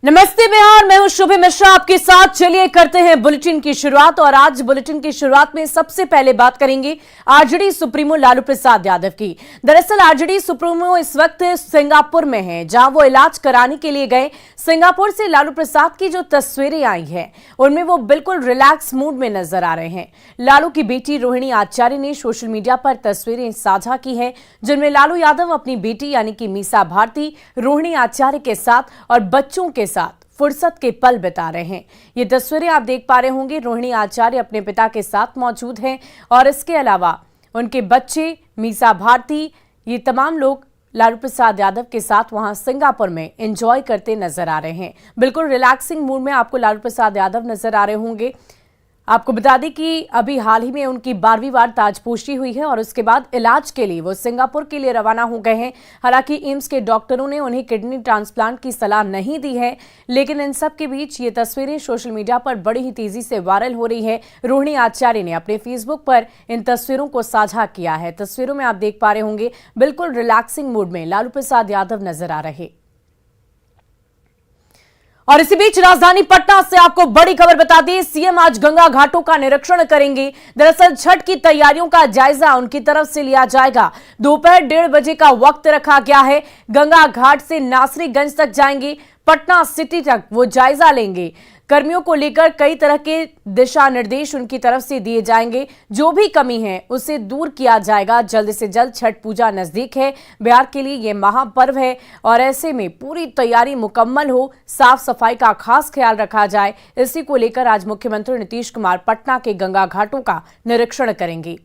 नमस्ते बिहार, मैं हूं शुभी मिश्रा आपके साथ। चलिए करते हैं बुलेटिन की शुरुआत। और आज बुलेटिन की शुरुआत में सबसे पहले बात करेंगे आरजेडी सुप्रीमो लालू प्रसाद यादव की। दरअसल आरजेडी सुप्रीमो इस वक्त सिंगापुर में हैं, जहां वो इलाज कराने के लिए गए। सिंगापुर से लालू प्रसाद की जो तस्वीरें आई हैं उनमें वो बिल्कुल रिलैक्स मूड में नजर आ रहे हैं। लालू की बेटी रोहिणी आचार्य ने सोशल मीडिया पर तस्वीरें साझा की हैं, जिनमें लालू यादव अपनी बेटी यानी कि मीसा भारती, रोहिणी आचार्य के साथ और बच्चों के साथ फुर्सत के पल बिता रहे हैं। ये तस्वीरें आप देख पा रहे होंगे। रोहिणी आचार्य अपने पिता के साथ मौजूद हैं और इसके अलावा उनके बच्चे, मीसा भारती, ये तमाम लोग लालू प्रसाद यादव के साथ वहां सिंगापुर में एंजॉय करते नजर आ रहे हैं। बिल्कुल रिलैक्सिंग मूड में आपको लालू प्रसाद यादव नजर आ रहे होंगे। आपको बता दें कि अभी हाल ही में उनकी 12वीं बार ताजपोशी हुई है और उसके बाद इलाज के लिए वो सिंगापुर के लिए रवाना हो गए हैं। हालांकि एम्स के डॉक्टरों ने उन्हें किडनी ट्रांसप्लांट की सलाह नहीं दी है, लेकिन इन सब के बीच ये तस्वीरें सोशल मीडिया पर बड़ी ही तेजी से वायरल हो रही है। रोहिणी आचार्य ने अपने फेसबुक पर इन तस्वीरों को साझा किया है। तस्वीरों में आप देख पा रहे होंगे बिल्कुल रिलैक्सिंग मूड में लालू प्रसाद यादव नजर आ रहे। और इसी बीच राजधानी पटना से आपको बड़ी खबर बता दी, सीएम आज गंगा घाटों का निरीक्षण करेंगे। दरअसल छठ की तैयारियों का जायजा उनकी तरफ से लिया जाएगा। दोपहर 1:30 बजे का वक्त रखा गया है। गंगा घाट से नासरीगंज तक जाएंगे, पटना सिटी तक वो जायजा लेंगे। कर्मियों को लेकर कई तरह के दिशा निर्देश उनकी तरफ से दिए जाएंगे। जो भी कमी है उसे दूर किया जाएगा। जल्द से जल्द छठ पूजा नजदीक है। बिहार के लिए यह महापर्व है और ऐसे में पूरी तैयारी मुकम्मल हो, साफ सफाई का खास ख्याल रखा जाए। इसी को लेकर आज मुख्यमंत्री नीतीश कुमार पटना के गंगा घाटों का निरीक्षण करेंगे।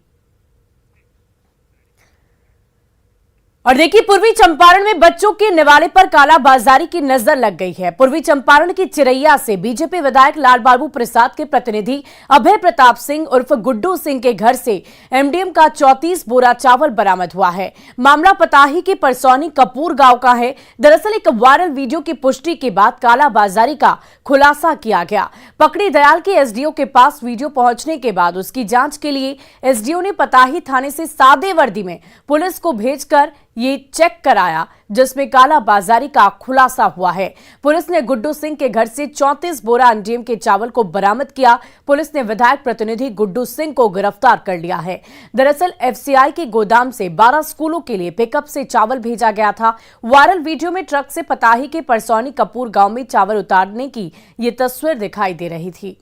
और देखिए, पूर्वी चंपारण में बच्चों के निवाले पर कालाबाजारी की नजर लग गई है। पूर्वी चंपारण की चिरैया से बीजेपी विधायक लाल बाबू प्रसाद के प्रतिनिधि अभय प्रताप सिंह उर्फ गुड्डू सिंह के घर से एमडीएम का 34 बोरा चावल बरामद हुआ है। मामला पताही के परसौनी कपूर गांव का है। दरअसल एक वायरल वीडियो की पुष्टि के बाद कालाबाजारी का खुलासा किया गया। पकड़ी दयाल के एसडीओ के पास वीडियो पहुंचने के बाद उसकी जांच के लिए एसडीओ ने पताही थाने से सादे वर्दी में पुलिस को भेजकर ये चेक कराया, जिसमें कालाबाजारी का खुलासा हुआ है। पुलिस ने गुड्डू सिंह के घर से 34 बोरा एमडीएम के चावल को बरामद किया। पुलिस ने विधायक प्रतिनिधि गुड्डू सिंह को गिरफ्तार कर लिया है। दरअसल एफसीआई के गोदाम से 12 स्कूलों के लिए पिकअप से चावल भेजा गया था। वायरल वीडियो में ट्रक से पताही के परसौनी कपूर गांव में चावल उतारने की ये तस्वीर दिखाई दे रही थी।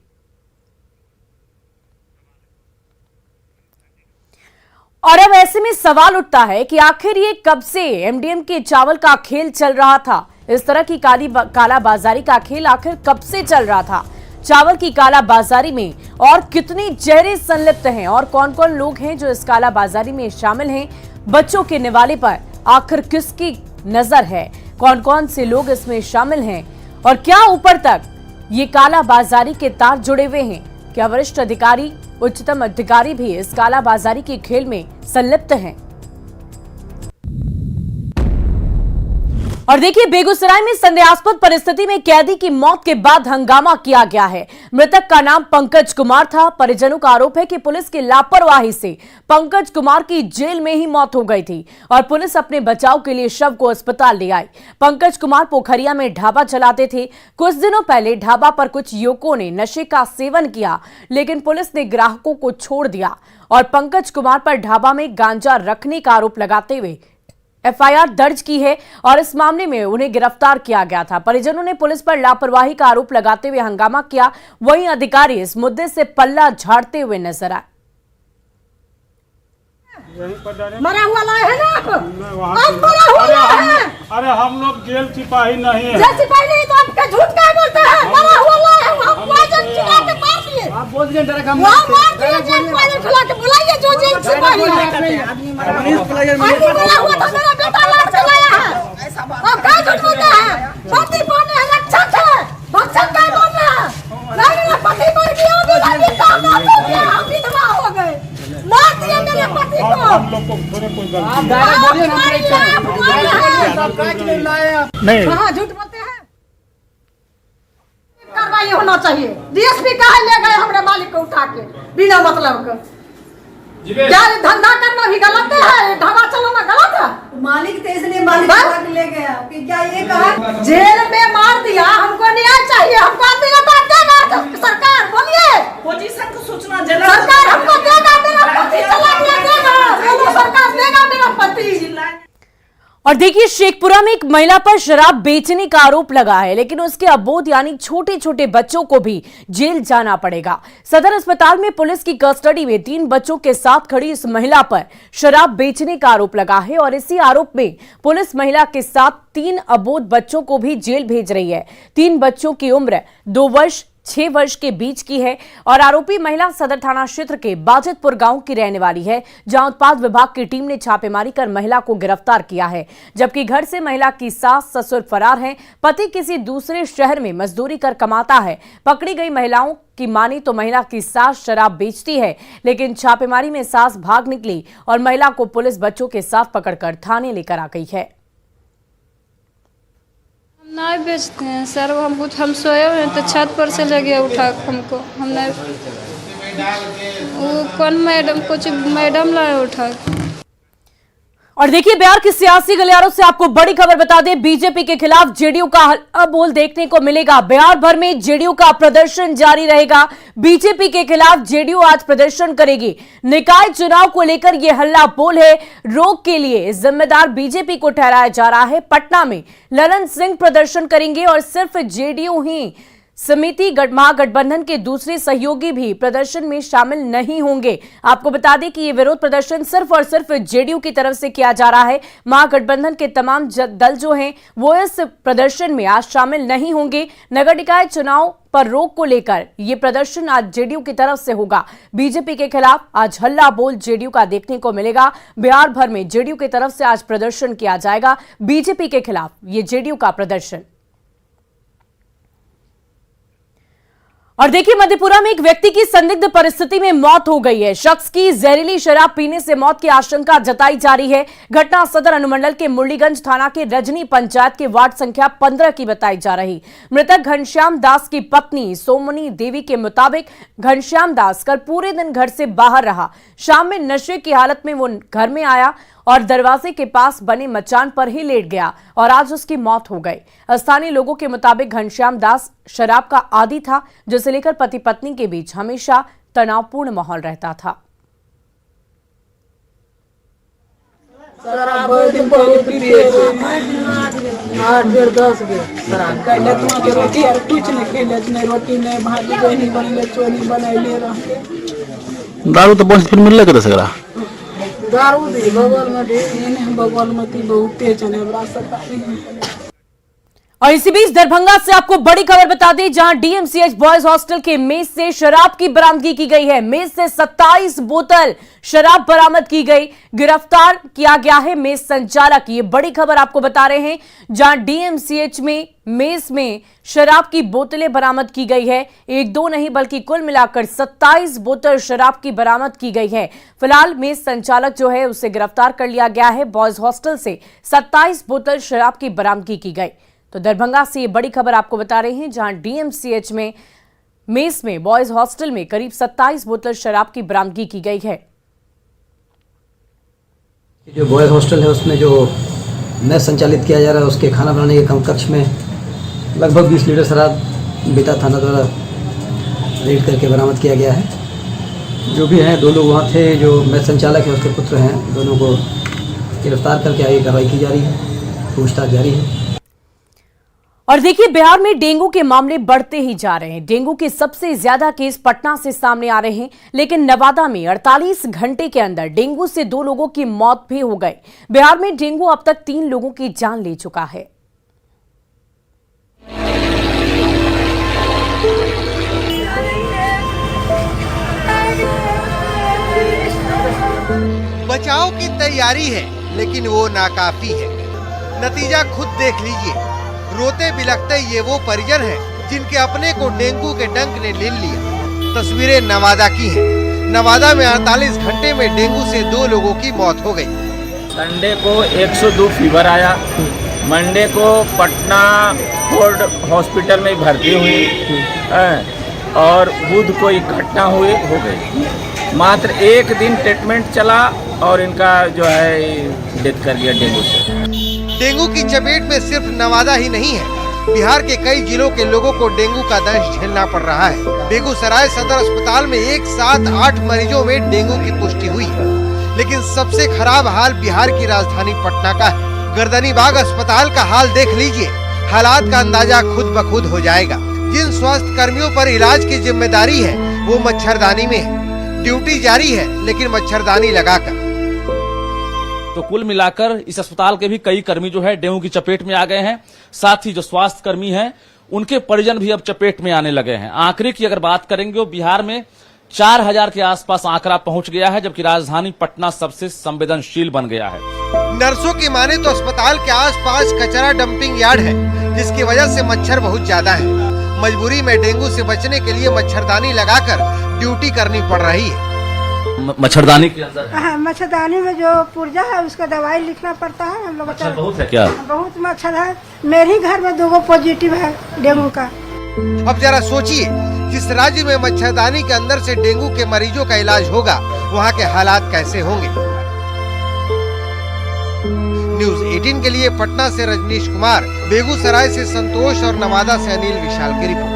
और अब ऐसे में सवाल उठता है कि आखिर ये कब से एमडीएम के चावल का खेल चल रहा था। इस तरह की कालाबाजारी का खेल आखिर कब से चल रहा था। चावल की कालाबाजारी में और कितने चेहरे संलिप्त हैं और कौन कौन लोग हैं जो इस कालाबाजारी में शामिल हैं। बच्चों के निवाले पर आखिर किसकी नजर है, कौन कौन से लोग इसमें शामिल हैं और क्या ऊपर तक ये कालाबाजारी के तार जुड़े हुए हैं। क्या वरिष्ठ अधिकारी, उच्चतम अधिकारी भी इस कालाबाजारी के खेल में संलिप्त हैं। और देखिए, बेगूसराय में संदेहास्पद परिस्थिति में कैदी की मौत के बाद हंगामा किया गया है। मृतक का नाम पंकज कुमार था। परिजनों का आरोप है कि पुलिस की लापरवाही से पंकज कुमार की जेल में ही मौत हो गई थी और पुलिस अपने बचाव के लिए शव को अस्पताल ले आई। पंकज कुमार पोखरिया में ढाबा चलाते थे। कुछ दिनों पहले ढाबा पर कुछ युवकों ने नशे का सेवन किया, लेकिन पुलिस ने ग्राहकों को छोड़ दिया और पंकज कुमार पर ढाबा में गांजा रखने का आरोप लगाते हुए एफआईआर दर्ज की है और इस मामले में उन्हें गिरफ्तार किया गया था। परिजनों ने पुलिस पर लापरवाही का आरोप लगाते हुए हंगामा किया। वहीं अधिकारी इस मुद्दे से पल्ला झाड़ते हुए नजर आए। मरा हुआ लाए है ना आप मरा हुआ है। अरे हम लोग जेल सिपाही नहीं है। जेल सिपाही नहीं तो आपका झूठ क्या बोलते हैं। मरा हुआ लाए हैं, हम वाजन चुरा के मार दिए। आप बोल दिए डर हम वहाँ मार दिए। जेल वाजन चुरा के बुलाइए जो जेल सिपाही है। आदमी मरा हुआ था, मेरा बेटा लाश चलाया है। आप क्या झूठ बोलते हैं। पति बोलने हैं रक्षक है, भक्षक क्या बोल रहे हैं। नहीं पति मर गया, अभी काम ना किया, हम विधवा हो गए। मार दिए मेरे पति को। हम लोग को थोड़े कोई गलती आप बोलिए नहीं। हाँ झूठ बोलते हैं। कार्रवाई होना चाहिए। डीएसपी कहा ले गए हमारे मालिक को उठा के बिना मतलब का। क्या धंधा करना भी गलत है, ढाबा चलाना गलत है। मालिक तो इसलिए मालिक ले गया कि क्या ये कहा जेल में मार दिया हमको और देखिए, शेखपुरा में एक महिला पर शराब बेचने का आरोप लगा है, लेकिन उसके अबोध यानी छोटे छोटे बच्चों को भी जेल जाना पड़ेगा। सदर अस्पताल में पुलिस की कस्टडी में 3 बच्चों के साथ खड़ी इस महिला पर शराब बेचने का आरोप लगा है और इसी आरोप में पुलिस महिला के साथ 3 अबोध बच्चों को भी जेल भेज रही है। 3 बच्चों की उम्र 2 वर्ष 6 वर्ष के बीच की है और आरोपी महिला सदर थाना क्षेत्र के बाजितपुर गांव की रहने वाली है, जहां उत्पाद विभाग की टीम ने छापेमारी कर महिला को गिरफ्तार किया है। जबकि घर से महिला की सास ससुर फरार हैं। पति किसी दूसरे शहर में मजदूरी कर कमाता है। पकड़ी गई महिलाओं की माने तो महिला की सास शराब बेचती है, लेकिन छापेमारी में सास भाग निकली और महिला को पुलिस बच्चों के साथ पकड़कर थाने लेकर आ गई है। नहीं बेचते हैं सर, हम सोए हुए हैं तो छत पर से ले गया उठा हमको। हम नहीं, वो कौन मैडम, कुछ मैडम लाए उठा। और देखिए, बिहार के सियासी गलियारों से आपको बड़ी खबर बता दें, बीजेपी के खिलाफ जेडीयू का हल्ला बोल देखने को मिलेगा। बिहार भर में जेडीयू का प्रदर्शन जारी रहेगा। बीजेपी के खिलाफ जेडीयू आज प्रदर्शन करेगी। निकाय चुनाव को लेकर यह हल्ला बोल है। रोक के लिए जिम्मेदार बीजेपी को ठहराया जा रहा है। पटना में ललन सिंह प्रदर्शन करेंगे और सिर्फ जेडीयू ही समिति महागठबंधन के दूसरे सहयोगी भी प्रदर्शन में शामिल नहीं होंगे। आपको बता दें कि ये विरोध प्रदर्शन सिर्फ और सिर्फ जेडीयू की तरफ से किया जा रहा है। महागठबंधन के तमाम दल जो हैं वो इस प्रदर्शन में आज शामिल नहीं होंगे। नगर निकाय चुनाव पर रोक को लेकर ये प्रदर्शन आज जेडीयू की तरफ से होगा। बीजेपी के खिलाफ आज हल्ला बोल जेडीयू का देखने को मिलेगा। बिहार भर में जेडीयू की तरफ से आज प्रदर्शन किया जाएगा। बीजेपी के खिलाफ ये जेडीयू का प्रदर्शन। और देखिए, मधेपुरा में एक व्यक्ति की संदिग्ध परिस्थिति में मौत हो गई है। शख्स की जहरीली शराब पीने से मौत की आशंका जताई जा रही है। घटना सदर अनुमंडल के मुरलीगंज थाना के रजनी पंचायत के वार्ड संख्या 15 की बताई जा रही। मृतक घनश्याम दास की पत्नी सोमनी देवी के मुताबिक घनश्याम दास कल पूरे दिन घर से बाहर रहा। शाम में नशे की हालत में वो घर में आया और दरवाजे के पास बने मचान पर ही लेट गया और आज उसकी मौत हो गई। स्थानीय लोगों के मुताबिक घनश्याम दास शराब का आदी था, जिसे लेकर पति पत्नी के बीच हमेशा तनावपूर्ण माहौल रहता था। दारू तो बहुत फिर मिलने के सगरा दारू दी बगल में थी बहुत तेज है। और इसी बीच दरभंगा से आपको बड़ी खबर बता दें, जहां डीएमसीएच बॉयज हॉस्टल के मेज से शराब की बरामदगी की गई है। मेज से 27 बोतल शराब बरामद की गई। गिरफ्तार किया गया है मेज संचालक। ये बड़ी खबर आपको बता रहे हैं, जहां डीएमसीएच में मेज में शराब की बोतलें बरामद की गई है। 1-2 नहीं बल्कि कुल मिलाकर 27 बोतल शराब की बरामद की गई है। फिलहाल मेज संचालक जो है उसे गिरफ्तार कर लिया गया है। बॉयज हॉस्टल से 27 बोतल शराब की बरामदगी की गई। तो दरभंगा से ये बड़ी खबर आपको बता रहे हैं, जहां डीएमसीएच में मेस में बॉयज हॉस्टल में करीब 27 बोतल शराब की बरामदगी की गई है। जो बॉयज हॉस्टल है उसमें जो मेस संचालित किया जा रहा है, उसके खाना बनाने के कम कक्ष में लगभग 20 लीटर शराब बेता थाना द्वारा रेड करके बरामद किया गया है। जो भी हैं 2 लोग वहाँ थे, जो मेस संचालक है उसके पुत्र हैं, दोनों को गिरफ्तार करके आगे कार्रवाई की जा रही है, पूछताछ जारी है। और देखिए, बिहार में डेंगू के मामले बढ़ते ही जा रहे हैं। डेंगू के सबसे ज्यादा केस पटना से सामने आ रहे हैं, लेकिन नवादा में 48 घंटे के अंदर डेंगू से 2 लोगों की मौत भी हो गई। बिहार में डेंगू अब तक 3 लोगों की जान ले चुका है। बचाव की तैयारी है, लेकिन वो नाकाफी है। नतीजा खुद देख लीजिए। रोते बिलखते ये वो परिजन हैं जिनके अपने को डेंगू के डंक ने ले लिया। तस्वीरें नवादा की हैं। नवादा में 48 घंटे में डेंगू से 2 लोगों की मौत हो गई। संडे को 102 फीवर आया। मंडे को पटना फोर्ड हॉस्पिटल में भर्ती हुई और बुध को एक घटना हो गई। मात्र 1 दिन ट्रीटमेंट चला और इनका जो है डेथ कर गया डेंगू से। डेंगू की चपेट में सिर्फ नवादा ही नहीं है, बिहार के कई जिलों के लोगों को डेंगू का दंश झेलना पड़ रहा है। बेगूसराय सदर अस्पताल में एक साथ 8 मरीजों में डेंगू की पुष्टि हुई, लेकिन सबसे खराब हाल बिहार की राजधानी पटना का है। गर्दनीबाग अस्पताल का हाल देख लीजिए, हालात का अंदाजा खुद ब खुद हो जाएगा। जिन स्वास्थ्य कर्मियों पर इलाज की जिम्मेदारी है वो मच्छरदानी में है। ड्यूटी जारी है लेकिन मच्छरदानी लगाकर। तो कुल मिलाकर इस अस्पताल के भी कई कर्मी जो है डेंगू की चपेट में आ गए हैं। साथ ही जो स्वास्थ्य कर्मी हैं उनके परिजन भी अब चपेट में आने लगे हैं। आंकड़े की अगर बात करेंगे तो बिहार में 4000 के आसपास आंकड़ा पहुंच गया है, जबकि राजधानी पटना सबसे संवेदनशील बन गया है। नर्सों की माने तो अस्पताल के आसपास कचरा डंपिंग यार्ड है, जिसकी वजह से मच्छर बहुत ज्यादा है। मजबूरी में डेंगू से बचने के लिए मच्छरदानी लगाकर ड्यूटी करनी पड़ रही है। मच्छरदानी के अंदर हाँ, मच्छरदानी में जो पुर्जा है उसका दवाई लिखना पड़ता है। हम लोग मच्छर बहुत है क्या? बहुत मच्छर है। मेरे ही घर में 2 पॉजिटिव है डेंगू का। अब जरा सोचिए, जिस राज्य में मच्छरदानी के अंदर से डेंगू के मरीजों का इलाज होगा, वहाँ के हालात कैसे होंगे। न्यूज़ 18 के लिए पटना से रजनीश कुमार, बेगूसराय से संतोष और नवादा से अनिल विशाल की रिपोर्ट।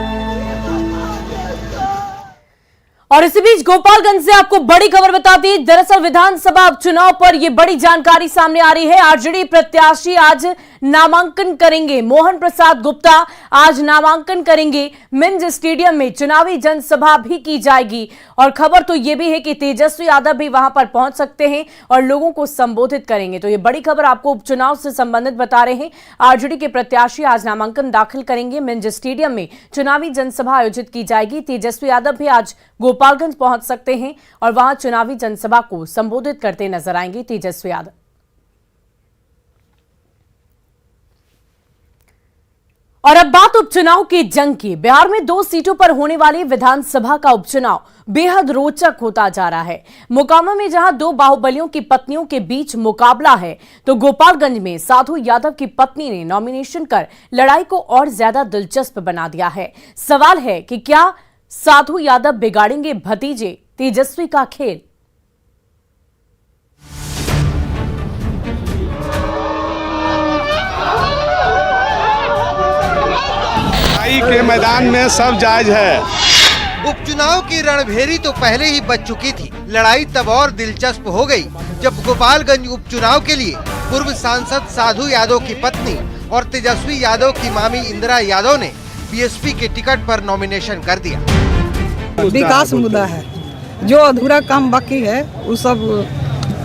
और इसी बीच गोपालगंज से आपको बड़ी खबर बता दी। दरअसल विधानसभा उपचुनाव पर यह बड़ी जानकारी सामने आ रही है। आरजेडी प्रत्याशी आज नामांकन करेंगे। मोहन प्रसाद गुप्ता आज नामांकन करेंगे। मिंज स्टेडियम में चुनावी जनसभा भी की जाएगी। और खबर तो यह भी है कि तेजस्वी यादव भी वहां पर पहुंच सकते हैं और लोगों को संबोधित करेंगे। तो यह बड़ी खबर आपको उपचुनाव से संबंधित बता रहे हैं। आरजेडी के प्रत्याशी आज नामांकन दाखिल करेंगे। मिंज स्टेडियम में चुनावी जनसभा आयोजित की जाएगी। तेजस्वी यादव भी आज गोपालगंज पहुंच सकते हैं और वहां चुनावी जनसभा को संबोधित करते नजर आएंगे तेजस्वी यादव। और अब बात उपचुनाव की जंग की। बिहार में 2 सीटों पर होने वाली विधानसभा का उपचुनाव बेहद रोचक होता जा रहा है। मोकामा में जहां 2 बाहुबलियों की पत्नियों के बीच मुकाबला है, तो गोपालगंज में साधु यादव की पत्नी ने नॉमिनेशन कर लड़ाई को और ज्यादा दिलचस्प बना दिया है। सवाल है कि क्या साधु यादव बिगाड़ेंगे भतीजे तेजस्वी का खेल। के मैदान में सब जायज है। उपचुनाव की रणभेरी तो पहले ही बच चुकी थी। लड़ाई तब और दिलचस्प हो गई जब गोपालगंज उपचुनाव के लिए पूर्व सांसद साधु यादव की पत्नी और तेजस्वी यादव की मामी इंदिरा यादव ने बीएसपी के टिकट पर नॉमिनेशन कर दिया। विकास मुद्दा है, जो अधूरा काम बाकी है उस सब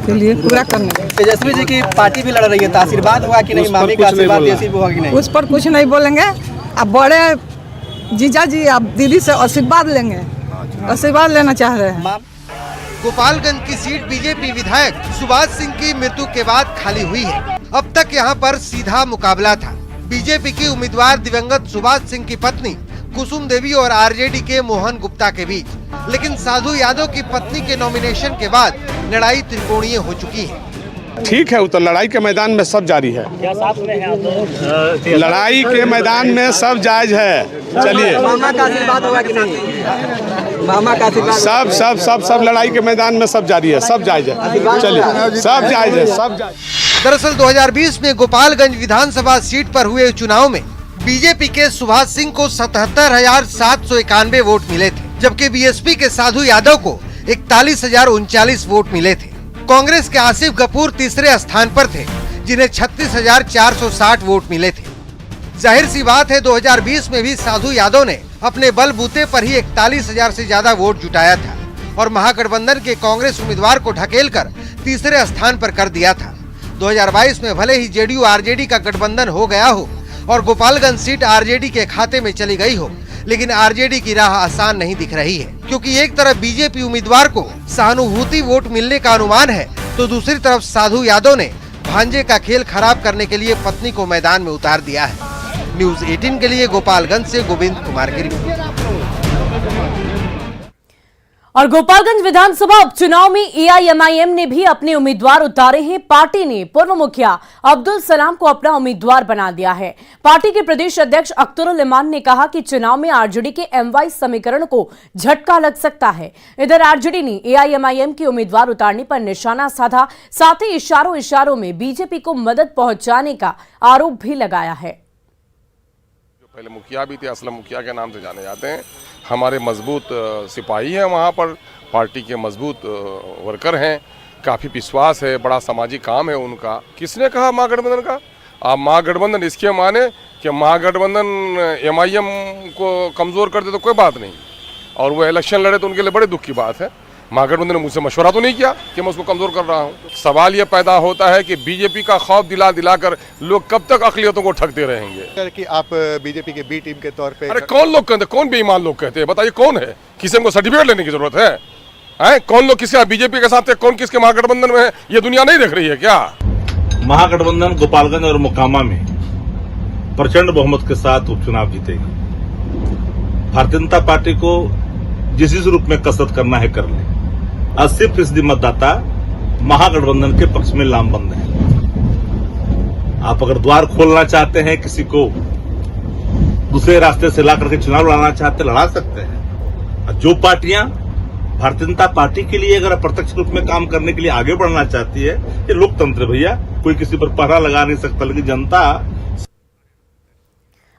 के लिए पूरा करने। तेजस्वी जी की पार्टी भी लड़ रही है, तो आशीर्वाद हुआ कि नहीं, मामी का आशीर्वाद हुआ कि नहीं? उस पर कुछ नहीं बोलेंगे। अब बड़े जीजा जी आप दीदी से आशीर्वाद लेंगे, आशीर्वाद लेना चाह रहे हैं। गोपालगंज की सीट बीजेपी विधायक सुभाष सिंह की मृत्यु के बाद खाली हुई है। अब तक यहां पर सीधा मुकाबला था बीजेपी की उम्मीदवार दिवंगत सुभाष सिंह की पत्नी कुसुम देवी और आरजेडी के मोहन गुप्ता के बीच। लेकिन साधु यादव की पत्नी के नॉमिनेशन के बाद लड़ाई त्रिकोणीय हो चुकी है। ठीक है, तो लड़ाई के मैदान में सब जारी है। क्या साथ में है? लड़ाई के मैदान में सब जायज है। चलिए, मामा का आशीर्वाद होगा कि नहीं? मामा का आशीर्वाद। सब सब सब सब लड़ाई के मैदान में सब जारी है, सब जायज है। चलिए, सब जायज है, सब जायज। दरअसल 2020 में गोपालगंज विधानसभा सीट पर हुए चुनाव में बीजेपी के सुभाष सिंह को 77,791 वोट मिले थे, जबकि बीएसपी के साधु यादव को 41,039 वोट मिले थे। कांग्रेस के आसिफ गफूर तीसरे स्थान पर थे, जिन्हें 36,460 वोट मिले थे। जाहिर सी बात है 2020 में भी साधु यादव ने अपने बलबूते पर ही 41,000 से ज्यादा वोट जुटाया था और महागठबंधन के कांग्रेस उम्मीदवार को ढकेलकर तीसरे स्थान पर कर दिया था। 2022 में भले ही जेडीयू आरजेडी का गठबंधन हो गया हो और गोपालगंज सीट आरजेडी के खाते में चली गई हो, लेकिन आरजेडी की राह आसान नहीं दिख रही है, क्योंकि एक तरफ बीजेपी उम्मीदवार को सहानुभूति वोट मिलने का अनुमान है, तो दूसरी तरफ साधु यादव ने भांजे का खेल खराब करने के लिए पत्नी को मैदान में उतार दिया है। न्यूज़ 18 के लिए गोपालगंज से गोविंद कुमार की रिपोर्ट। और गोपालगंज विधानसभा उपचुनाव में एआईएमआईएम ने भी अपने उम्मीदवार उतारे हैं। पार्टी ने पूर्व मुखिया अब्दुल सलाम को अपना उम्मीदवार बना दिया है। पार्टी के प्रदेश अध्यक्ष अख्तरुल इमान ने कहा कि चुनाव में आरजेडी के एमवाई समीकरण को झटका लग सकता है। इधर आरजेडी ने एआईएमआईएम के उम्मीदवार उतारने पर निशाना साधा, साथ ही इशारों में बीजेपी को मदद पहुंचाने का आरोप भी लगाया है। पहले मुखिया भी थे, असलम मुखिया के नाम से जाने जाते हैं। हमारे मजबूत सिपाही हैं वहाँ पर, पार्टी के मजबूत वर्कर हैं। काफ़ी विश्वास है, बड़ा सामाजिक काम है उनका। किसने कहा महागठबंधन का? आप महागठबंधन इसके माने कि महागठबंधन MIM को कमज़ोर कर दे तो कोई बात नहीं, और वो इलेक्शन लड़े तो उनके लिए बड़े दुख की बात है। महागठबंधन ने मुझसे मशवरा तो नहीं किया कि मैं उसको कमज़ोर कर रहा हूँ। सवाल ये पैदा होता है कि बीजेपी का खौफ दिलाकर लोग कब तक अक़लियतों को ठगते रहेंगे कि आप बीजेपी के बी टीम के तौर पे। अरे कौन लोग कहते, कौन बेईमान लोग कहते हैं? बताइए कौन है? किसी को सर्टिफिकेट लेने की जरूरत है? कौन लोग किसका बीजेपी के साथ है, कौन किसके महागठबंधन में है, ये दुनिया नहीं देख रही है क्या? महागठबंधन गोपालगंज और मोकामा में प्रचंड बहुमत के साथ उपचुनाव जीतेगी। भारतीय जनता पार्टी को जिस रूप में कसरत करना है कर ले। 80% मतदाता महागठबंधन के पक्ष में लामबंद है। आप अगर द्वार खोलना चाहते हैं, किसी को दूसरे रास्ते से ला करके चुनाव लड़ना चाहते, लड़ा सकते हैं। जो पार्टियां भारतीय जनता पार्टी के लिए अगर अप्रत्यक्ष रूप में काम करने के लिए आगे बढ़ना चाहती है, ये लोकतंत्र भैया, कोई किसी पर पहरा लगा नहीं सकता, लेकिन जनता।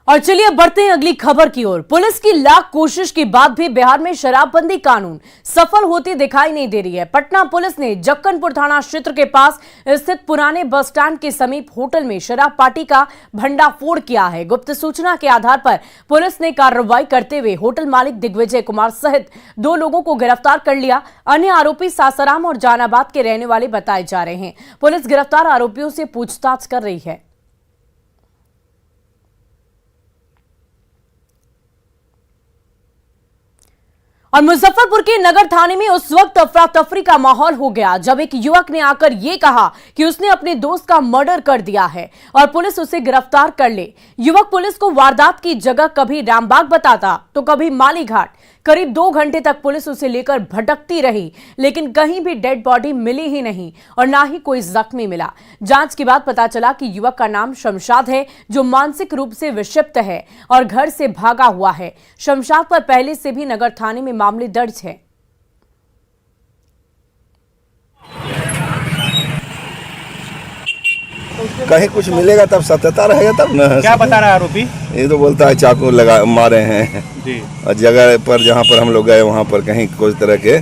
और चलिए अब बढ़ते हैं अगली खबर की ओर। पुलिस की लाख कोशिश के बाद भी बिहार में शराबबंदी कानून सफल होती दिखाई नहीं दे रही है। पटना पुलिस ने जक्कनपुर थाना क्षेत्र के पास स्थित पुराने बस स्टैंड के समीप होटल में शराब पार्टी का भंडाफोड़ किया है। गुप्त सूचना के आधार पर पुलिस ने कार्रवाई करते हुए होटल मालिक दिग्विजय कुमार सहित 2 लोगों को गिरफ्तार कर लिया। अन्य आरोपी सासाराम और जहानाबाद के रहने वाले बताए जा रहे हैं। पुलिस गिरफ्तार आरोपियों से पूछताछ कर रही है। और मुजफ्फरपुर के नगर थाने में उस वक्त अफरा तफरी का माहौल हो गया जब एक युवक ने आकर यह कहा कि उसने अपने दोस्त का मर्डर कर दिया है और पुलिस उसे गिरफ्तार कर ले। युवक पुलिस को वारदात की जगह कभी रामबाग बताता तो कभी मालीघाट। करीब 2 घंटे तक पुलिस उसे लेकर भटकती रही, लेकिन कहीं भी डेड बॉडी मिली ही नहीं और ना ही कोई जख्मी मिला। जांच के बाद पता चला कि युवक का नाम शमशाद है, जो मानसिक रूप से विक्षिप्त है और घर से भागा हुआ है। शमशाद पर पहले से भी नगर थाने में मामले दर्ज है। कहीं कुछ मिलेगा तब सत्यता रहेगा तब ना। क्या बता रहा है आरोपी? ये तो बोलता है चाकू लगा मारे हैं जी। और जगह पर जहाँ पर हम लोग गए वहाँ पर कहीं कोई तरह के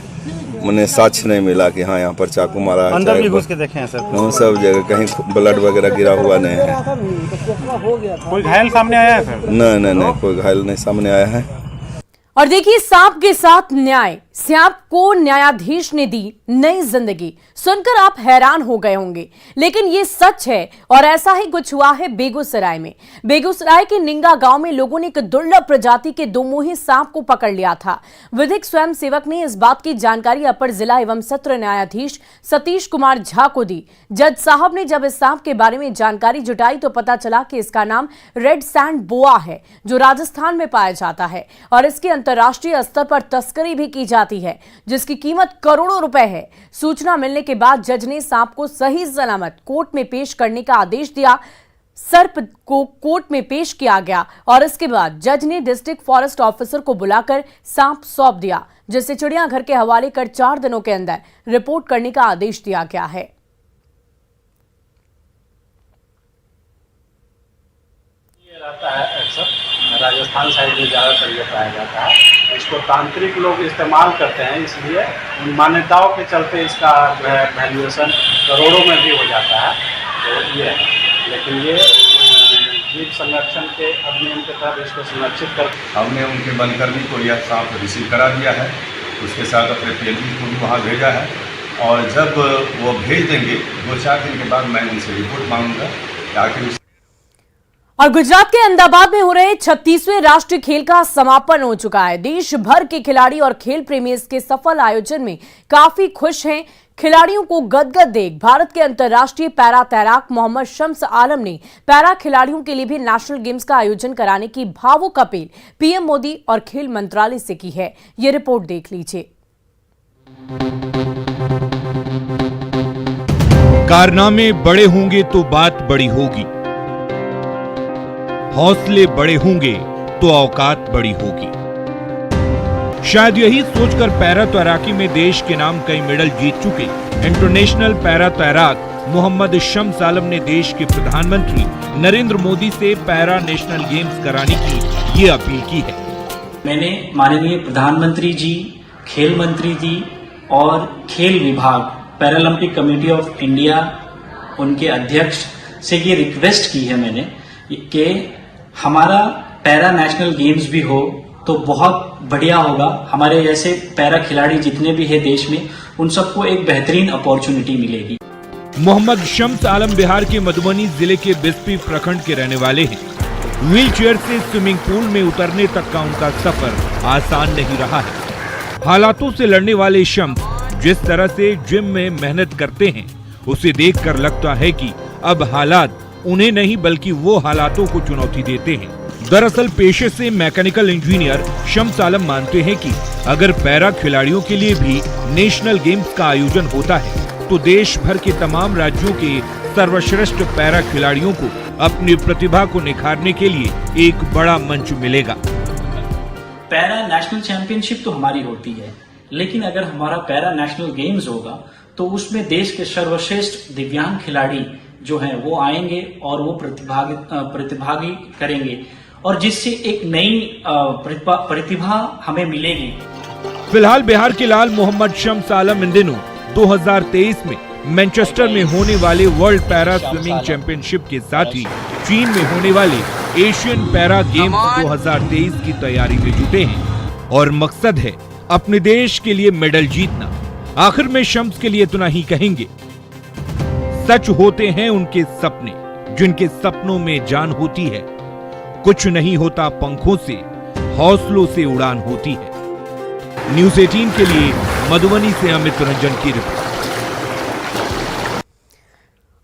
मैंने साक्ष्य नहीं मिला कि हाँ यहाँ पर चाकू मारा है। अंदर भी घुस के देखे हैं सर? सब जगह कहीं ब्लड वगैरह गिरा हुआ नहीं है। कोई घायल सामने आया है फिर? नहीं, कोई घायल नहीं सामने आया है। और देखिए, सांप के साथ न्याय। सांप को न्यायाधीश ने दी नई जिंदगी। सुनकर आप हैरान हो गए होंगे, लेकिन ये सच है और ऐसा ही कुछ हुआ है बेगूसराय में। बेगूसराय के निंगा गांव में लोगों ने एक दुर्लभ प्रजाति के 2 मुंही सांप को पकड़ लिया था। विधिक स्वयं सेवक ने इस बात की जानकारी अपर जिला एवं सत्र न्यायाधीश सतीश कुमार झा को दी। जज साहब ने जब इस सांप के बारे में जानकारी जुटाई तो पता चला कि इसका नाम रेड सैंड बोआ है, जो राजस्थान में पाया जाता है और इसकी अंतर्राष्ट्रीय स्तर पर तस्करी भी की जाती है, जिसकी कीमत करोड़ों रुपए है। सूचना मिलने के बाद जज ने सांप को सही सलामत कोर्ट में पेश करने का आदेश दिया। सर्प को कोर्ट में पेश किया गया और इसके बाद जज ने डिस्ट्रिक्ट फॉरेस्ट ऑफिसर को बुलाकर सांप सौंप दिया, जिसे चिड़ियाघर के हवाले कर 4 दिनों के अंदर रिपोर्ट करने का आदेश दिया गया है। राजस्थान साइड में ज़्यादातर ये पाया जाता है। इसको तांत्रिक लोग इस्तेमाल करते हैं, इसलिए उन मान्यताओं के चलते इसका जो है वैल्यूएशन करोड़ों में भी हो जाता है। तो ये है, लेकिन ये जीव संरक्षण के अधिनियम के तहत इसको संरक्षित कर हमने उनके बनकर्मी को यह सांप रिसीव करा दिया है, उसके साथ अपने PLP को भी वहाँ भेजा है और जब वो भेज देंगे 2-4 दिन के बाद मैं उनसे रिपोर्ट मांगूंगा ताकि। और गुजरात के अहमदाबाद में हो रहे 36वें राष्ट्रीय खेल का समापन हो चुका है। देश भर के खिलाड़ी और खेल प्रेमी इसके सफल आयोजन में काफी खुश हैं। खिलाड़ियों को गदगद देख भारत के अंतर्राष्ट्रीय पैरा तैराक मोहम्मद शम्स आलम ने पैरा खिलाड़ियों के लिए भी नेशनल गेम्स का आयोजन कराने की भावुक अपील पीएम मोदी और खेल मंत्रालय से की है। ये रिपोर्ट देख लीजिए। कारनामे बड़े होंगे तो बात बड़ी होगी, हौसले बड़े होंगे तो औकात बड़ी होगी। शायद यही सोचकर पैरा तैराकी में देश के नाम कई मेडल जीत चुके इंटरनेशनल पैरा तैराक मोहम्मद शम्स आलम ने देश के प्रधानमंत्री नरेंद्र मोदी से पैरा नेशनल गेम्स कराने की ये अपील की है। मैंने माननीय प्रधानमंत्री जी, खेल मंत्री जी और खेल विभाग पैरालंपिक कमेटी ऑफ इंडिया, उनके अध्यक्ष से ये रिक्वेस्ट की है मैंने कि हमारा पैरा नेशनल गेम्स भी हो तो बहुत बढ़िया होगा। हमारे जैसे पैरा खिलाड़ी जितने भी है देश में, उन सबको एक बेहतरीन अपॉर्चुनिटी मिलेगी। मोहम्मद शम्स आलम बिहार के मधुबनी जिले के बिस्पी प्रखंड के रहने वाले हैं। व्हील चेयर से स्विमिंग पूल में उतरने तक का उनका सफर आसान नहीं रहा है। हालातों से लड़ने वाले शम्स जिस तरह से जिम में मेहनत करते हैं, उसे देखकर लगता है कि अब हालात उन्हें नहीं बल्कि वो हालातों को चुनौती देते हैं। दरअसल पेशे से मैकेनिकल इंजीनियर शम्स आलम मानते हैं कि अगर पैरा खिलाड़ियों के लिए भी नेशनल गेम्स का आयोजन होता है तो देश भर के तमाम राज्यों के सर्वश्रेष्ठ पैरा खिलाड़ियों को अपनी प्रतिभा को निखारने के लिए एक बड़ा मंच मिलेगा। पैरा नेशनल चैंपियनशिप तो हमारी होती है, लेकिन अगर हमारा पैरा नेशनल गेम्स होगा तो उसमें देश के सर्वश्रेष्ठ दिव्यांग खिलाड़ी जो हैं वो आएंगे और वो प्रतिभागी करेंगे, और जिससे एक नई प्रतिभा हमें मिलेगी। फिलहाल बिहार के लाल मोहम्मद शम्स आलम इन दिनों 2023 में मैनचेस्टर में होने वाले वर्ल्ड पैरा स्विमिंग चैंपियनशिप के साथ ही चीन में होने वाले एशियन पैरा गेम्स 2023 की तैयारी में जुटे हैं और मकसद है अपने देश के लिए मेडल जीतना। आखिर में शम्स के लिए इतना ही कहेंगे, सच होते हैं उनके सपने, जिनके सपनों में जान होती है। कुछ नहीं होता पंखों से, हौसलों से उड़ान होती है। न्यूज़ 18 के लिए मधुबनी से अमित रंजन की रिपोर्ट।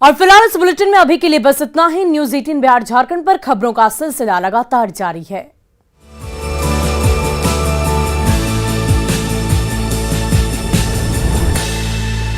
और फिलहाल इस बुलेटिन में अभी के लिए बस इतना ही। न्यूज़ 18 बिहार झारखंड पर खबरों का सिलसिला लगातार जारी है।